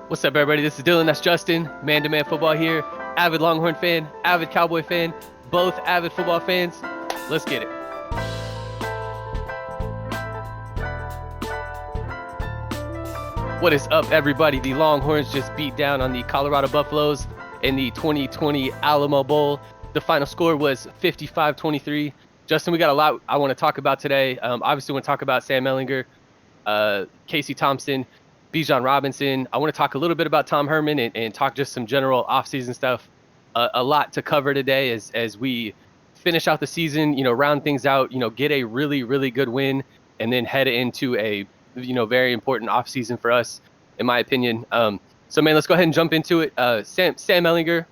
What's up, everybody? This is Dylan. That's Justin. ManToManFootball here. Avid Longhorn fan, avid Cowboy fan, both avid football fans. Let's get it. What is up, everybody? The Longhorns just beat down on the Colorado Buffaloes in the 2020 Alamo Bowl. The final score was 55-23. Justin, we got a lot I want to talk about today. Obviously, we want to talk about Sam Ehlinger, Casey Thompson, Bijan Robinson. I want to talk a little bit about Tom Herman and talk just some general offseason stuff. A lot to cover today as we finish out the season, round things out, get a really, really good win and then head into a, very important offseason for us, in my opinion. So, man, let's go ahead and jump into it. Sam Ehlinger,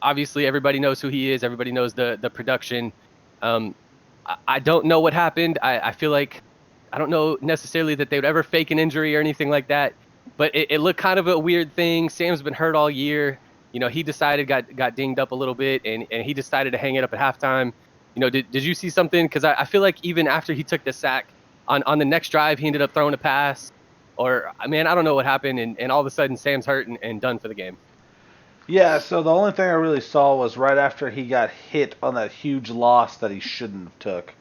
obviously everybody knows who he is. Everybody knows the production. I don't know what happened. I feel like I don't know necessarily that they would ever fake an injury or anything like that, but it looked kind of a weird thing. Sam's been hurt all year. He decided, got dinged up a little bit, and he decided to hang it up at halftime. Did you see something? Because I feel like even after he took the sack, on the next drive, he ended up throwing a pass. Or, man, I don't know what happened, and all of a sudden Sam's hurt and done for the game. Yeah, so the only thing I really saw was right after he got hit on that huge loss that he shouldn't have took.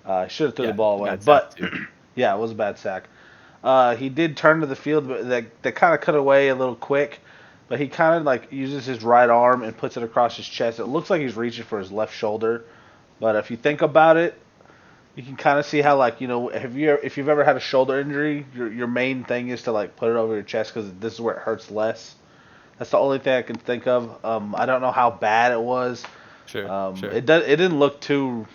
He should have threw the ball away. But, yeah, it was a bad sack. He did turn to the field, but they kind of cut away a little quick. But he kind of uses his right arm and puts it across his chest. It looks like he's reaching for his left shoulder. But if you think about it, you can kind of see how if you've ever had a shoulder injury, your main thing is to put it over your chest because this is where it hurts less. That's the only thing I can think of. I don't know how bad it was. Sure. It didn't look too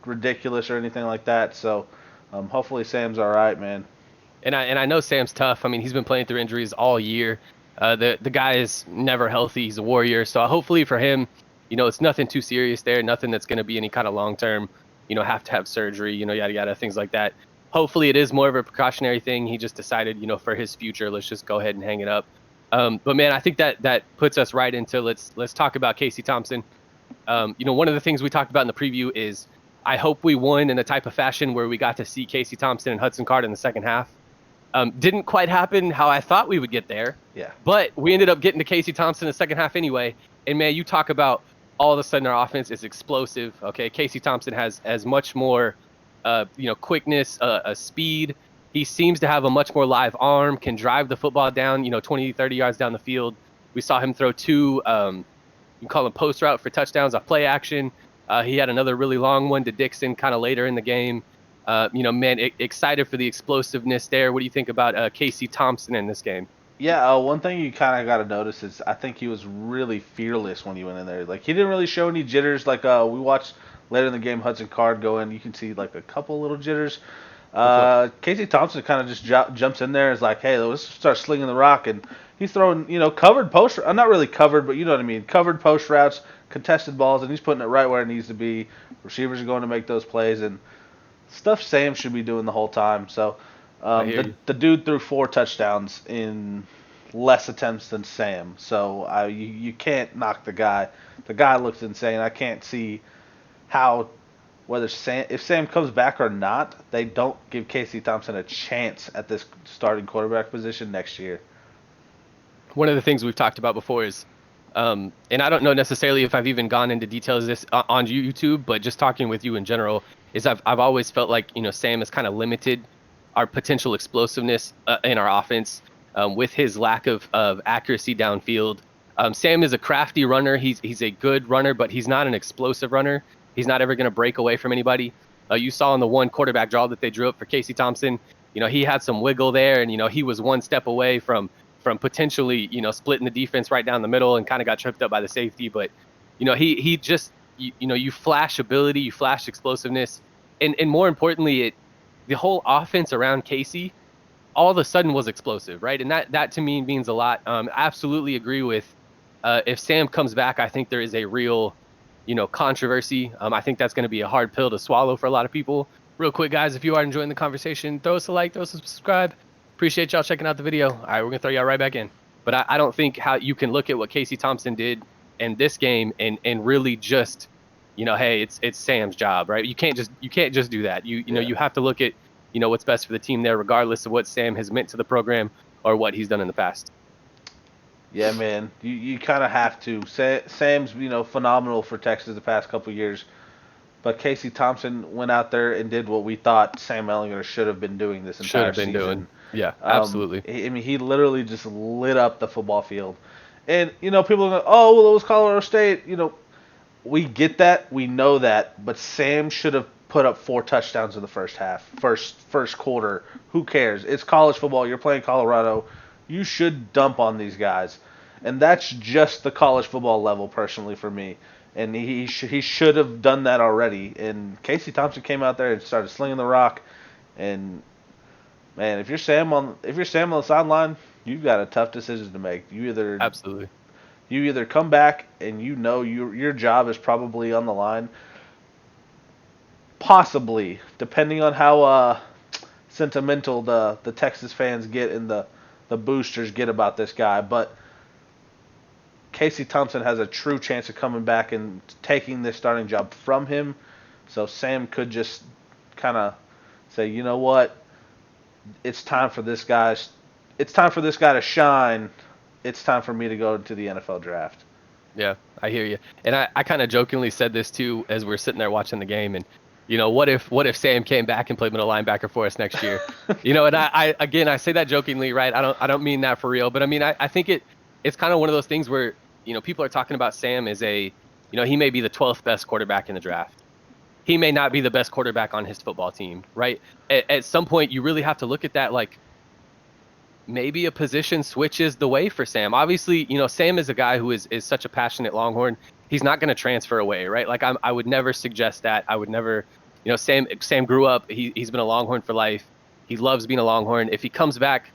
ridiculous or anything like that. So hopefully Sam's all right, man. And I know Sam's tough. I mean, he's been playing through injuries all year. The guy is never healthy. He's a warrior. So hopefully for him, it's nothing too serious there. Nothing that's going to be any kind of long term. Have to have surgery. Yada yada, things like that. Hopefully it is more of a precautionary thing. He just decided, for his future, let's just go ahead and hang it up. But man, I think that puts us right into let's talk about Casey Thompson. One of the things we talked about in the preview is I hope we won in a type of fashion where we got to see Casey Thompson and Hudson Card in the second half. Didn't quite happen how I thought we would get there. Yeah. But we ended up getting to Casey Thompson in the second half anyway. And man, you talk about all of a sudden our offense is explosive. Okay, Casey Thompson has as much more, quickness, speed. He seems to have a much more live arm, can drive the football down, 20, 30 yards down the field. We saw him throw two, you call them post route for touchdowns off play action. He had another really long one to Dixon kind of later in the game. Excited for the explosiveness there. What do you think about Casey Thompson in this game? Yeah, one thing you kind of got to notice is I think he was really fearless when he went in there. He didn't really show any jitters. We watched later in the game Hudson Card go in. You can see a couple little jitters. Casey Thompson kind of just jumps in there and is like, hey, let's start slinging the rock. And he's throwing, covered post, not really covered, but you know what I mean, covered post routes, contested balls, and he's putting it right where it needs to be. Receivers are going to make those plays, and stuff Sam should be doing the whole time. So the dude threw 4 touchdowns in less attempts than Sam. So you can't knock the guy. The guy looks insane. I can't see how, if Sam comes back or not, they don't give Casey Thompson a chance at this starting quarterback position next year. One of the things we've talked about before is, and I don't know necessarily if I've even gone into details of this on YouTube, but just talking with you in general, is I've always felt like, Sam has kind of limited our potential explosiveness in our offense with his lack of accuracy downfield. Sam is a crafty runner. He's a good runner, but he's not an explosive runner. He's not ever going to break away from anybody. You saw in the one quarterback draw that they drew up for Casey Thompson, he had some wiggle there, and, he was one step away from potentially, splitting the defense right down the middle and kind of got tripped up by the safety. But, he just, you flash ability, you flash explosiveness. And more importantly, the whole offense around Casey all of a sudden was explosive, right? And that to me means a lot. Absolutely agree with if Sam comes back, I think there is a real, controversy. I think that's going to be a hard pill to swallow for a lot of people. Real quick, guys, if you are enjoying the conversation, throw us a like, throw us a subscribe. Appreciate y'all checking out the video. All right, we're going to throw y'all right back in. But I don't think how you can look at what Casey Thompson did in this game and really just, hey, it's Sam's job, right? You can't just do that. You have to look at, what's best for the team there, regardless of what Sam has meant to the program or what he's done in the past. Yeah, man. You kind of have to. Sam's phenomenal for Texas the past couple of years, but Casey Thompson went out there and did what we thought Sam Ehlinger should have been doing this Should entire have been doing. season. Yeah, absolutely. I mean, he literally just lit up the football field. And people are like, oh, well, it was Colorado State. We get that, we know that, but Sam should have put up 4 touchdowns in the first half, first quarter. Who cares? It's college football. You're playing Colorado. You should dump on these guys, and that's just the college football level, personally, for me. And he should have done that already. And Casey Thompson came out there and started slinging the rock. And man, if you're Sam on the sideline, you've got a tough decision to make. Absolutely. You either come back and your job is probably on the line, possibly, depending on how sentimental the Texas fans get and the boosters get about this guy. But Casey Thompson has a true chance of coming back and taking this starting job from him. So Sam could just kind of say, you know what, it's time for this guy to shine. It's time for me to go into the NFL draft. Yeah, I hear you. And I kind of jokingly said this too as we're sitting there watching the game. And what if Sam came back and played middle linebacker for us next year? And I say that jokingly, right? I don't mean that for real, but I mean I think it's kind of one of those things where people are talking about Sam as he may be the 12th best quarterback in the draft. He may not be the best quarterback on his football team, right? At some point, you really have to look at that like, maybe a position switches the way for Sam. Obviously, Sam is a guy who is such a passionate Longhorn. He's not going to transfer away, right? Like I would never suggest that. I would never, Sam grew up. He's been a Longhorn for life. He loves being a Longhorn. If he comes back,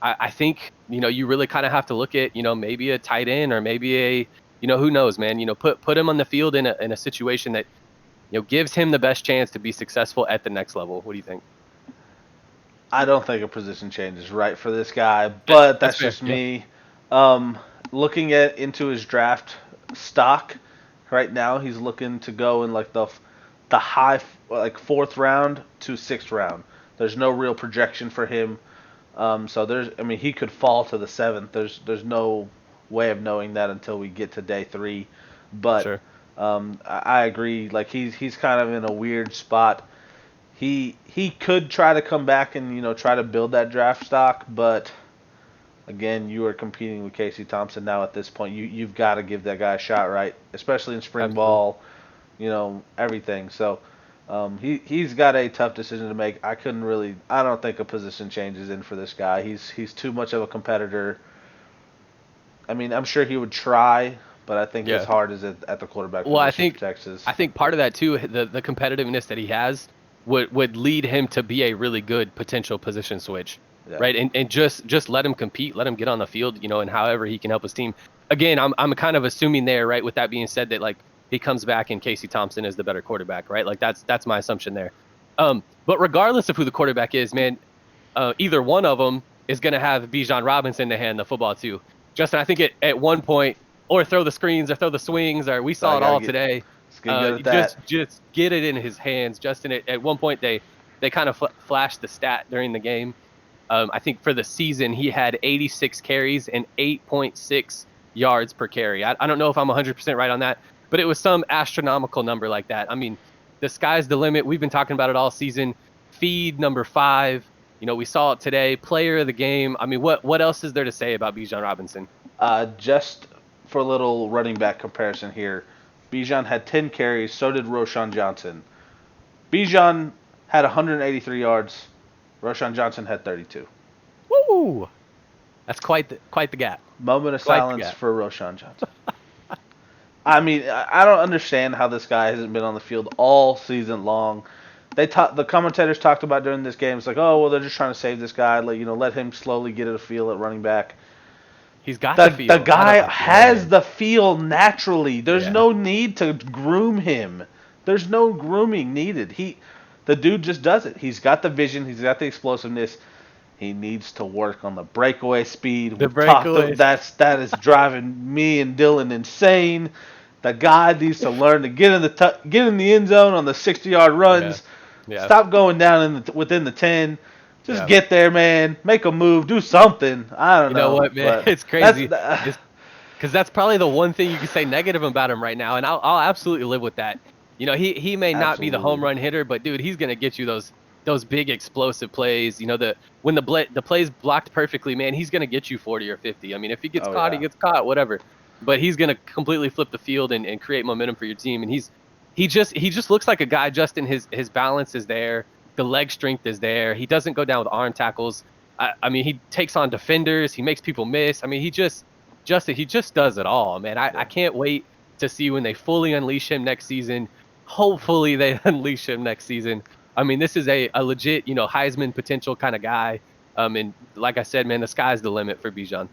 I think, you really kind of have to look at, maybe a tight end or maybe a, who knows, man, put him on the field in a situation that, gives him the best chance to be successful at the next level. What do you think? I don't think a position change is right for this guy, but that's just me. Looking into his draft stock right now, he's looking to go in like the high like 4th round to 6th round. There's no real projection for him, so he could fall to the 7th. There's no way of knowing that until we get to day 3, but sure. I agree. Like he's kind of in a weird spot. He could try to come back and try to build that draft stock, but again, you are competing with Casey Thompson now. At this point, you've got to give that guy a shot, right? Especially in spring ball, everything. So he's got a tough decision to make. I don't think a position change is in for this guy. He's too much of a competitor. I mean, I'm sure he would try, but I think his heart is at the quarterback position for Texas. I think part of that too, the competitiveness that he has would lead him to be a really good potential position switch, right? And just let him compete, let him get on the field, and however he can help his team. Again, I'm kind of assuming there, right? With that being said, that like he comes back and Casey Thompson is the better quarterback, right? Like that's my assumption there. But regardless of who the quarterback is, man, either one of them is going to have Bijan Robinson to hand the football to. Justin, I think at one point, or throw the screens or throw the swings, or we saw it all today. Just get it in his hands. Justin, at one point they kind of flashed the stat during the game. I think for the season he had 86 carries and 8.6 yards per carry. I don't know if I'm 100% right on that, but it was some astronomical number like that. I mean, the sky's the limit. We've been talking about it all season. Feed number 5. We saw it today. Player of the game. I mean, what else is there to say about Bijan Robinson? Just for a little running back comparison here, Bijan had 10 carries, so did Roschon Johnson. Bijan had 183 yards. Roschon Johnson had 32. Woo! That's quite the gap. Moment of silence for Roschon Johnson. I mean, I don't understand how this guy hasn't been on the field all season long. The commentators talked about during this game. It's like, oh well, they're just trying to save this guy. Let him slowly get a feel at running back. He's got the feel. The guy has the feel naturally. There's no need to groom him. There's no grooming needed. The dude just does it. He's got the vision. He's got the explosiveness. He needs to work on the breakaway speed. That is driving me and Dylan insane. The guy needs to learn to get in the end zone on the 60-yard runs. Yeah. Stop going down within the 10. Just get there, man. Make a move. Do something. I don't You know know. what, man? But It's crazy. It's because that's probably the one thing you can say negative about him right now, and I'll absolutely live with that. He may not be the home absolutely. run hitter, but dude, he's gonna get you those big explosive plays. When the play's blocked perfectly, man, he's gonna get you 40 or 50. I mean, if he gets Oh caught, he yeah. gets caught, whatever. But he's gonna completely flip the field and create momentum for your team. And he just looks like a guy. Justin, his balance is there, the leg strength is there. He doesn't go down with arm tackles. I mean, he takes on defenders. He makes people miss. I mean, Justin, he just does it all, man. I Yeah. can't wait to see when they fully unleash him next season. Hopefully they unleash him next season. I mean, this is a legit, Heisman potential kind of guy. And like I said, man, the sky's the limit for Bijan.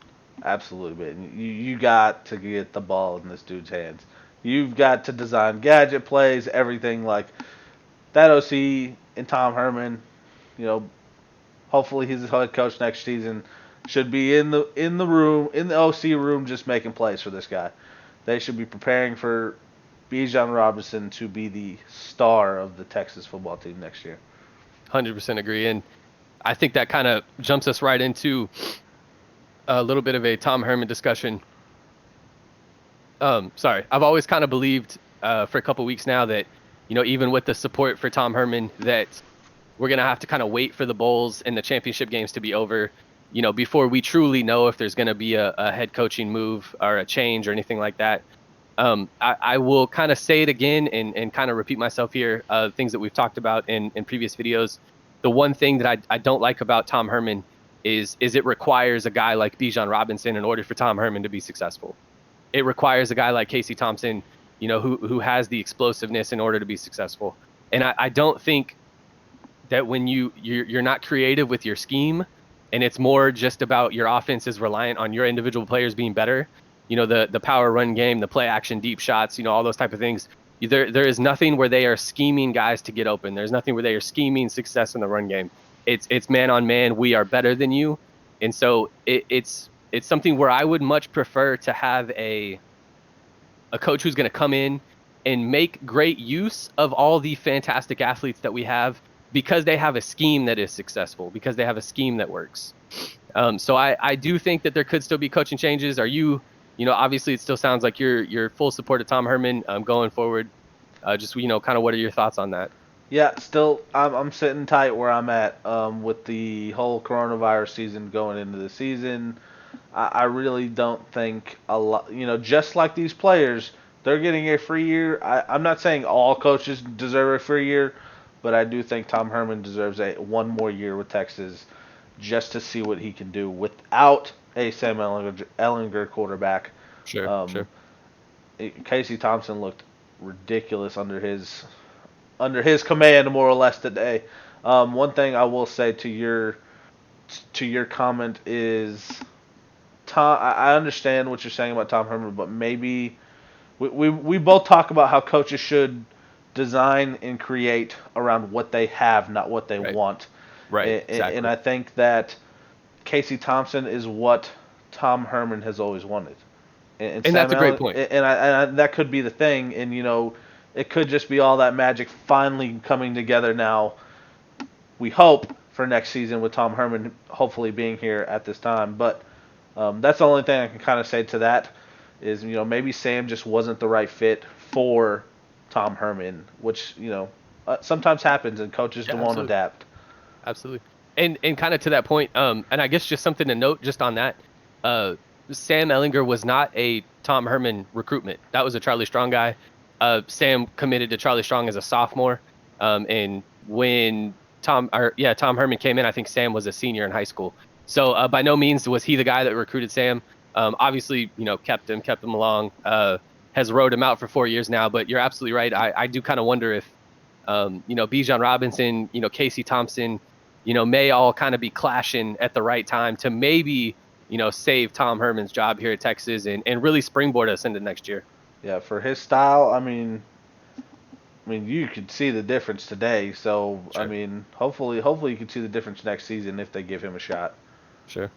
Absolutely, man. You got to get the ball in this dude's hands. You've got to design gadget plays, everything like that. OC and Tom Herman, you know, hopefully he's the head coach next season. Should be in the OC room, just making plays for this guy. They should be preparing for Bijan Robinson to be the star of the Texas football team next year. 100% agree. And I think that kind of jumps us right into a little bit of a Tom Herman discussion. Sorry, I've always kind of believed for a couple weeks now that, even with the support for Tom Herman, that we're going to have to kind of wait for the bowls and the championship games to be over, before we truly know if there's going to be a head coaching move or a change or anything like that. I will kind of say it again and kind of repeat myself here, things that we've talked about in previous videos. The one thing that I don't like about Tom Herman is it requires a guy like Bijan Robinson in order for Tom Herman to be successful. It requires a guy like Casey Thompson, who has the explosiveness in order to be successful. And I don't think that when you're not creative with your scheme and it's more just about your offense is reliant on your individual players being better, the power run game, the play action, deep shots, all those type of things. There is nothing where they are scheming guys to get open. There's nothing where they are scheming success in the run game. It's man on man. We are better than you. And so it's something where I would much prefer to have a coach who's going to come in and make great use of all the fantastic athletes that we have because they have a scheme that is successful, because they have a scheme that works. So I do think that there could still be coaching changes. Are you, obviously it still sounds like you're full support of Tom Herman going forward. Just, kind of what are your thoughts on that? Yeah, still, I'm sitting tight where I'm at with the whole coronavirus season going into the season. I really don't think a lot, just like these players, they're getting a free year. I'm not saying all coaches deserve a free year, but I do think Tom Herman deserves one more year with Texas just to see what he can do without a Sam Ehlinger quarterback. Sure. Casey Thompson looked ridiculous under his command more or less today. One thing I will say to your comment is Tom. I understand what you're saying about Tom Herman, but maybe we both talk about how coaches should design and create around what they have, not what they want. Right. Exactly. And I think that Casey Thompson is what Tom Herman has always wanted. And that's a great point. And that could be the thing. And it could just be all that magic finally coming together now. We hope for next season with Tom Herman hopefully being here at this time. But that's the only thing I can kind of say to that is maybe Sam just wasn't the right fit for Tom Herman, which sometimes happens and coaches won't adapt. Absolutely. And kind of to that point, and I guess just something to note just on that, Sam Ehlinger was not a Tom Herman recruitment. That was a Charlie Strong guy. Sam committed to Charlie Strong as a sophomore. And when Tom Herman came in, I think Sam was a senior in high school. So by no means was he the guy that recruited Sam. Obviously, kept him along, has rode him out for 4 years now. But you're absolutely right. I do kind of wonder if, Bijan Robinson, Casey Thompson, may all kind of be clashing at the right time to maybe, save Tom Herman's job here at Texas and really springboard us into next year. Yeah, for his style, I mean, you could see the difference today. So, sure. I mean, hopefully you can see the difference next season if they give him a shot. Sure.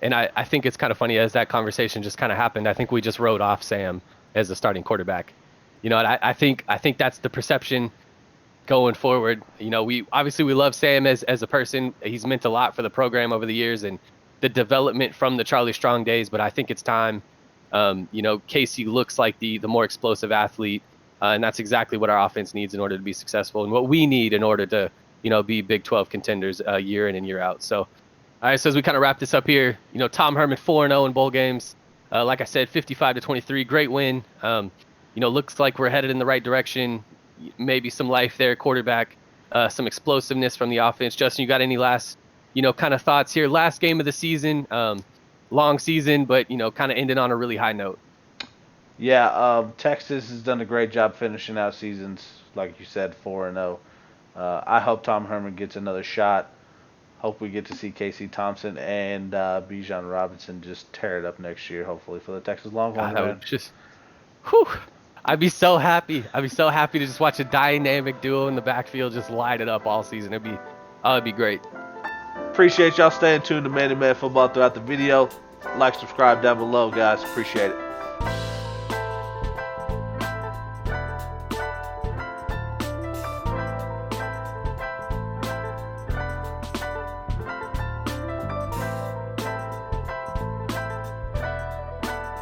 And I think it's kind of funny as that conversation just kind of happened. I think we just wrote off Sam as the starting quarterback. And I think that's the perception going forward. You know, we love Sam as a person. He's meant a lot for the program over the years and the development from the Charlie Strong days. But I think it's time. You know, Casey looks like the more explosive athlete, and that's exactly what our offense needs in order to be successful, and what we need in order to, you know, be Big 12 contenders year in and year out. So, all right, so as we kind of wrap this up here, you know, Tom Herman 4-0 in bowl games. Like I said, 55-23, great win. You know, looks like we're headed in the right direction. Maybe some life there, quarterback, some explosiveness from the offense. Justin, you got any last, you know, kind of thoughts here? Last game of the season, long season, but, you know, kind of ended on a really high note. Yeah, Texas has done a great job finishing out seasons, like you said, 4-0. I hope Tom Herman gets another shot. Hope we get to see Casey Thompson and Bijan Robinson just tear it up next year, hopefully, for the Texas Longhorns, That man. would just, whew. I'd be so happy. I'd be so happy to just watch a dynamic duo in the backfield just light it up all season. It'd be great. Appreciate y'all staying tuned to Man to Man Football throughout the video. Like, subscribe down below, guys. Appreciate it.